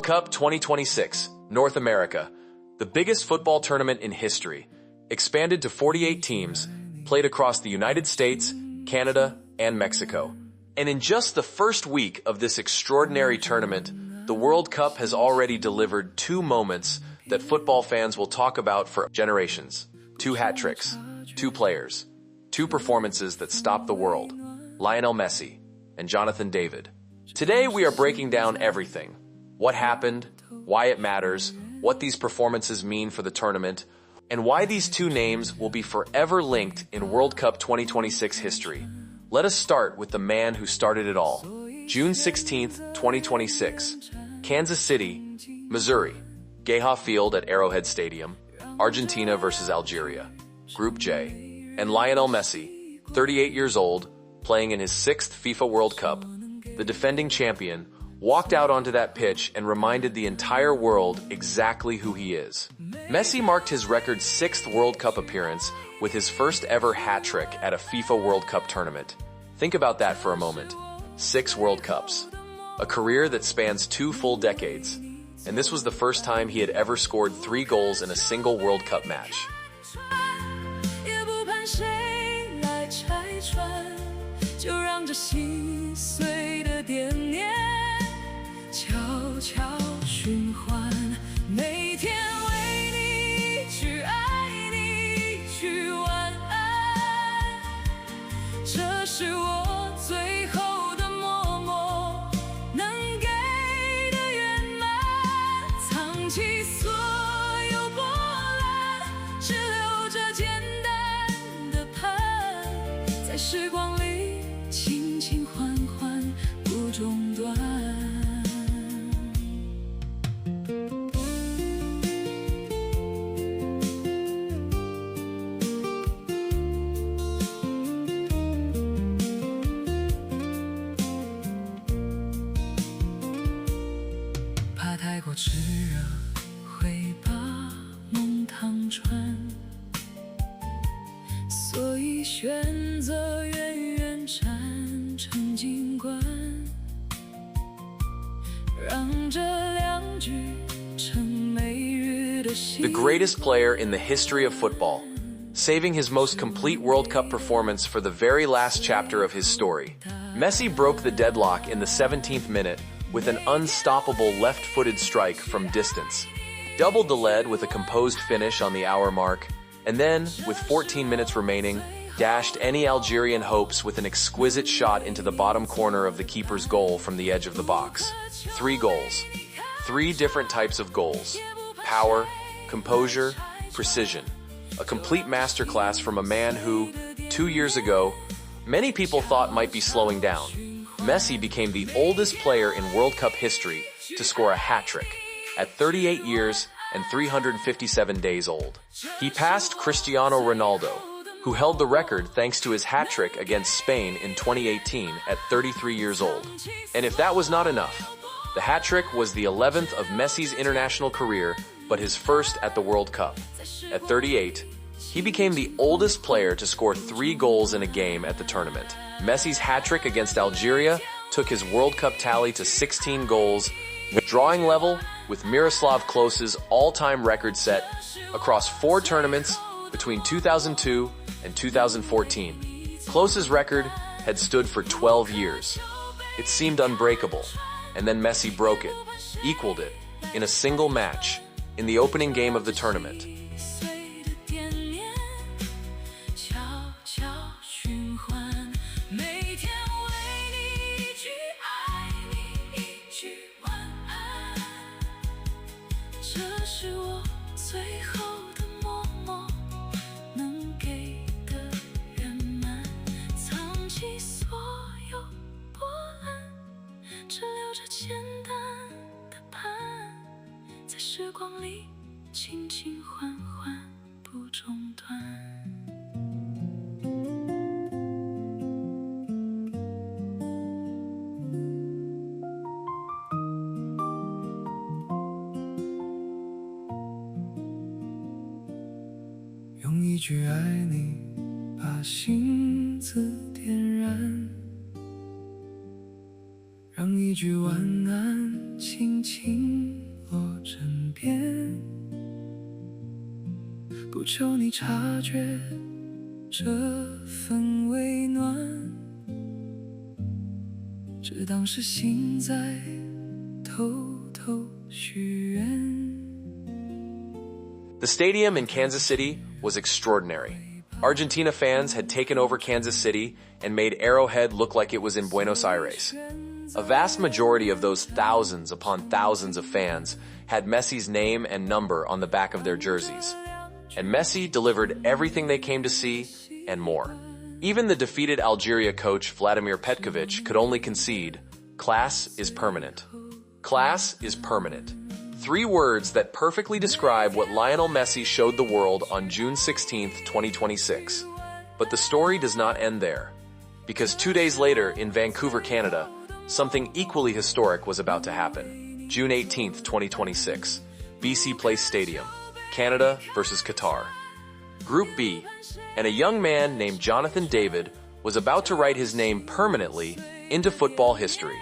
Cup 2026, North America, the biggest football tournament in history, expanded to 48 teams, played across the United States, Canada, and Mexico. And in just the first week of this extraordinary tournament, the World Cup has already delivered two moments that football fans will talk about for generations. Two hat tricks, two players, two performances that stopped the world, Lionel Messi and Jonathan David. Today we are breaking down everything. What happened, why it matters, what these performances mean for the tournament, and why these two names will be forever linked in World Cup 2026 history. Let us start with the man who started it all. June 16th, 2026, Kansas City, Missouri, Geha Field at Arrowhead Stadium, Argentina versus Algeria, Group J, and Lionel Messi, 38 years old, playing in his sixth FIFA World Cup, the defending champion, walked out onto that pitch and reminded the entire world exactly who he is. Messi marked his record sixth World Cup appearance with his first ever hat trick at a FIFA World Cup tournament. Think about that for a moment. 6 World Cups. A career that spans 2 full decades. And this was the first time he had ever scored 3 goals in a single World Cup match. The greatest player in the history of football, saving his most complete World Cup performance for the very last chapter of his story. Messi broke the deadlock in the 17th minute with an unstoppable left-footed strike from distance, doubled the lead with a composed finish on the hour mark, and then, with 14 minutes remaining, dashed any Algerian hopes with an exquisite shot into the bottom corner of the keeper's goal from the edge of the box. 3 goals. 3 different types of goals. Power, composure, precision. A complete masterclass from a man who, 2 years ago, many people thought might be slowing down. Messi became the oldest player in World Cup history to score a hat trick at 38 years and 357 days old. He passed Cristiano Ronaldo, who held the record thanks to his hat trick against Spain in 2018 at 33 years old. And if that was not enough, the hat trick was the 11th of Messi's international career, but his first at the World Cup. At 38, he became the oldest player to score 3 goals in a game at the tournament. Messi's hat trick against Algeria took his World Cup tally to 16 goals, drawing level with Miroslav Klose's all-time record set across 4 tournaments between 2002 and 2014. Klose's record had stood for 12 years. It seemed unbreakable, and then Messi broke it, equaled it, in a single match, in the opening game of the tournament.用一句爱你把心字点燃，让一句晚安轻轻你察觉这份温暖，只当是心在偷偷许愿。The stadium in Kansas City was extraordinary. Argentina fans had taken over Kansas City and made Arrowhead look like it was in Buenos Aires. A vast majority of those thousands upon thousands of fans had Messi's name and number on the back of their jerseys. And Messi delivered everything they came to see and more. Even the defeated Algeria coach Vladimir Petkovic could only concede, "Class is permanent." Class is permanent. 3 words that perfectly describe what Lionel Messi showed the world on June 16, 2026. But the story does not end there. Because 2 days later in Vancouver, Canada, something equally historic was about to happen. June 18, 2026, BC Place Stadium, Canada versus Qatar. Group B, and a young man named Jonathan David was about to write his name permanently into football history.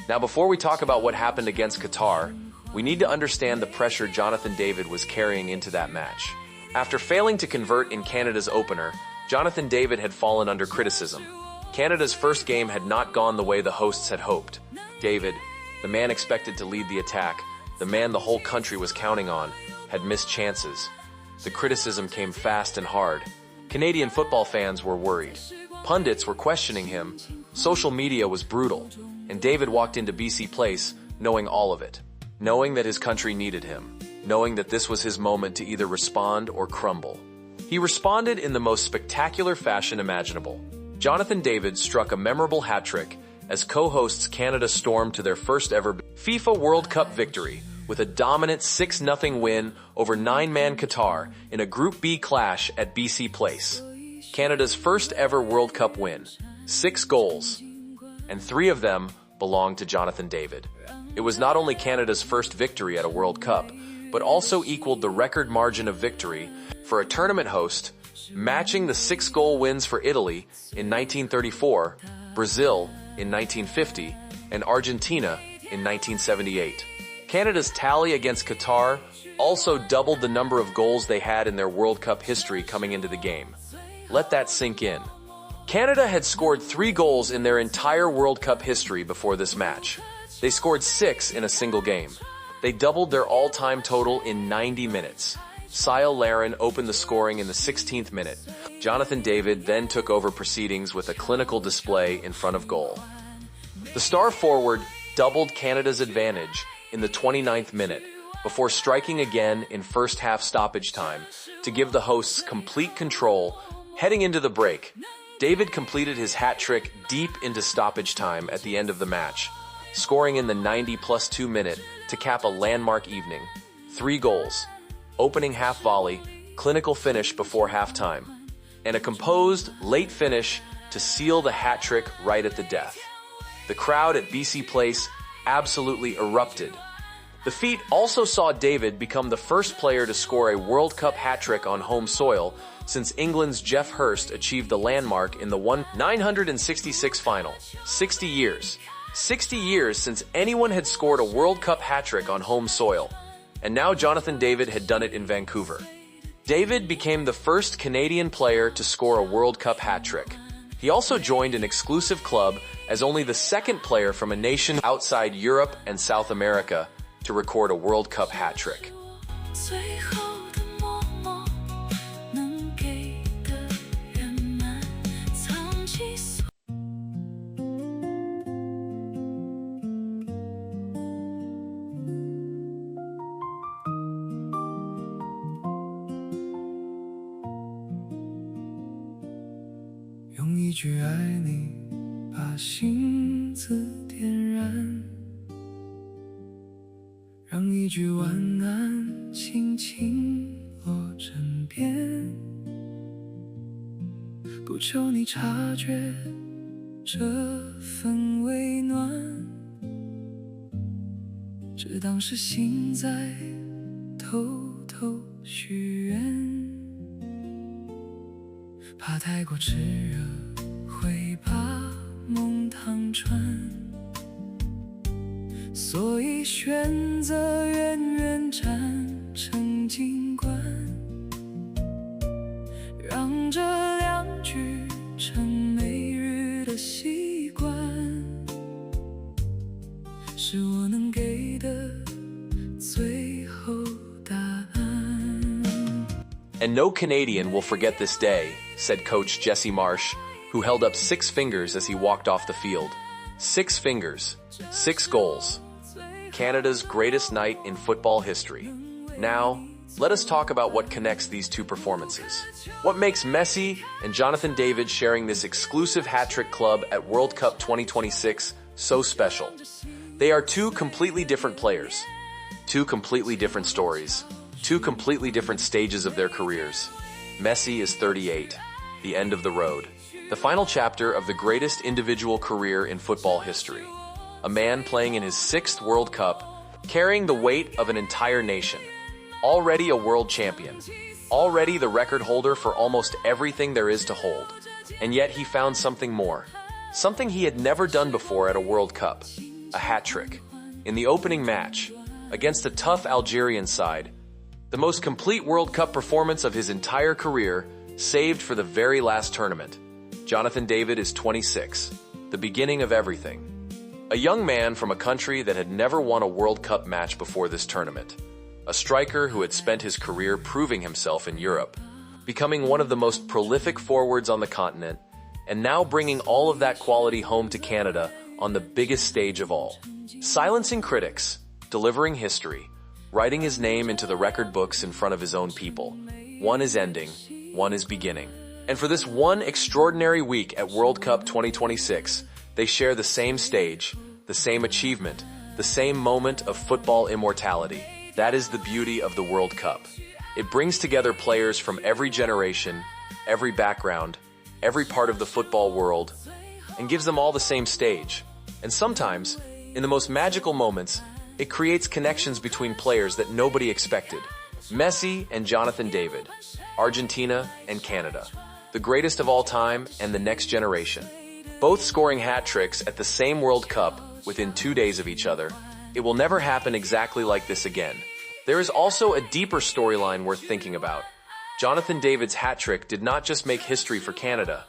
Now, before we talk about what happened against Qatar, we need to understand the pressure Jonathan David was carrying into that match. After failing to convert in Canada's opener, Jonathan David had fallen under criticism. Canada's first game had not gone the way the hosts had hoped. David, the man expected to lead the attack, the man the whole country was counting on, had missed chances. The criticism came fast and hard. Canadian football fans were worried. Pundits were questioning him. Social media was brutal. And David walked into BC Place knowing all of it. Knowing that his country needed him, knowing that this was his moment to either respond or crumble. He responded in the most spectacular fashion imaginable. Jonathan David struck a memorable hat-trick as co-hosts Canada stormed to their first ever FIFA World Cup victory with a dominant 6-0 win over 9-man Qatar in a Group B clash at BC Place. Canada's first ever World Cup win, 6 goals, and 3 of them belonged to Jonathan David. It was not only Canada's first victory at a World Cup, but also equaled the record margin of victory for a tournament host, matching the 6-goal wins for Italy in 1934, Brazil in 1950, and Argentina in 1978. Canada's tally against Qatar also doubled the number of goals they had in their World Cup history coming into the game. Let that sink in. Canada had scored 3 goals in their entire World Cup history before this match. They scored 6 in a single game. They doubled their all-time total in 90 minutes. Cyle Larin opened the scoring in the 16th minute. Jonathan David then took over proceedings with a clinical display in front of goal. The star forward doubled Canada's advantage in the 29th minute before striking again in first half stoppage time to give the hosts complete control heading into the break. David completed his hat trick deep into stoppage time at the end of the match, scoring in the 90+2 minute to cap a landmark evening. 3 goals, opening half volley, clinical finish before halftime, and a composed late finish to seal the hat trick right at the death. The crowd at BC Place absolutely erupted. The feat also saw David become the first player to score a World Cup hat trick on home soil since England's Geoff Hurst achieved the landmark in the 1966 final. 60 years. 60 years since anyone had scored a World Cup hat-trick on home soil, and now Jonathan David had done it in Vancouver. David became the first Canadian player to score a World Cup hat-trick. He also joined an exclusive club as only the second player from a nation outside Europe and South America to record a World Cup hat-trick. 用一句爱你把心字点燃，让一句晚安轻轻落枕边，不求你察觉这份温暖，只当是心在偷偷许愿。怕太过炽热会把梦烫穿，所以选择远远站成景观。And no Canadian will forget this day, said coach Jesse Marsh, who held up 6 fingers as he walked off the field. 6 fingers, 6 goals. Canada's greatest night in football history. Now, let us talk about what connects these two performances. What makes Messi and Jonathan David sharing this exclusive hat-trick club at World Cup 2026 so special? They are 2 completely different players, 2 completely different stories, 2 completely different stages of their careers. Messi is 38, the end of the road, the final chapter of the greatest individual career in football history. A man playing in his 6th World Cup, carrying the weight of an entire nation. Already a world champion, already the record holder for almost everything there is to hold. And yet he found something more, something he had never done before at a World Cup, a hat trick. In the opening match, against a tough Algerian side, the most complete World Cup performance of his entire career, saved for the very last tournament. Jonathan David is 26, the beginning of everything. A young man from a country that had never won a World Cup match before this tournament. A striker who had spent his career proving himself in Europe, becoming one of the most prolific forwards on the continent, and now bringing all of that quality home to Canada on the biggest stage of all. Silencing critics, delivering history, writing his name into the record books in front of his own people. One is ending, one is beginning. And for this one extraordinary week at World Cup 2026, they share the same stage, the same achievement, the same moment of football immortality. That is the beauty of the World Cup. It brings together players from every generation, every background, every part of the football world, and gives them all the same stage. And sometimes, in the most magical moments, it creates connections between players that nobody expected. Messi and Jonathan David, Argentina and Canada, the greatest of all time and the next generation. Both scoring hat tricks at the same World Cup within 2 days of each other. It will never happen exactly like this again. There is also a deeper storyline worth thinking about. Jonathan David's hat trick did not just make history for Canada.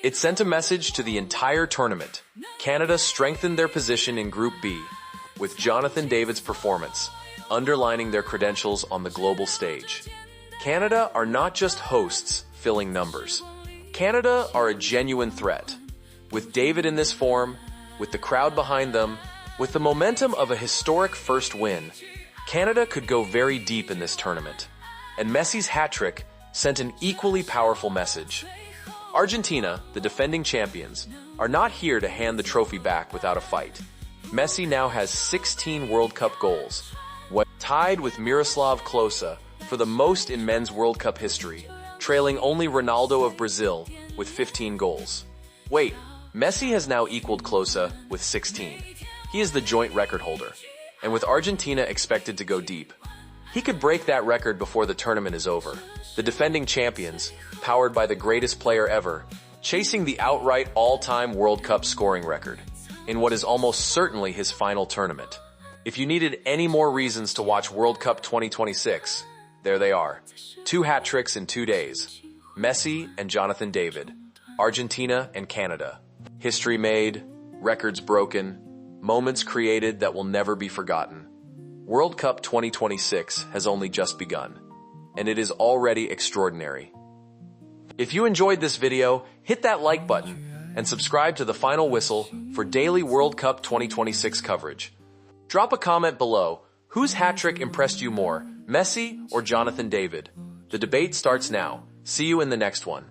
It sent a message to the entire tournament. Canada strengthened their position in Group B, with Jonathan David's performance, underlining their credentials on the global stage. Canada are not just hosts filling numbers. Canada are a genuine threat. With David in this form, with the crowd behind them, with the momentum of a historic first win, Canada could go very deep in this tournament. And Messi's hat trick sent an equally powerful message. Argentina, the defending champions, are not here to hand the trophy back without a fight. Messi now has 16 World Cup goals, tied with Miroslav Klose for the most in men's World Cup history, trailing only Ronaldo of Brazil with 15 goals. Wait, Messi has now equaled Klose with 16. He is the joint record holder, and with Argentina expected to go deep, he could break that record before the tournament is over. The defending champions, powered by the greatest player ever, chasing the outright all-time World Cup scoring record, in what is almost certainly his final tournament. If you needed any more reasons to watch World Cup 2026, there they are. 2 hat tricks in 2 days. Messi and Jonathan David, Argentina and Canada. History made, records broken, moments created that will never be forgotten. World Cup 2026 has only just begun, and it is already extraordinary. If you enjoyed this video, hit that like button and subscribe to The Final Whistle for daily World Cup 2026 coverage. Drop a comment below. Whose hat trick impressed you more, Messi or Jonathan David? The debate starts now. See you in the next one.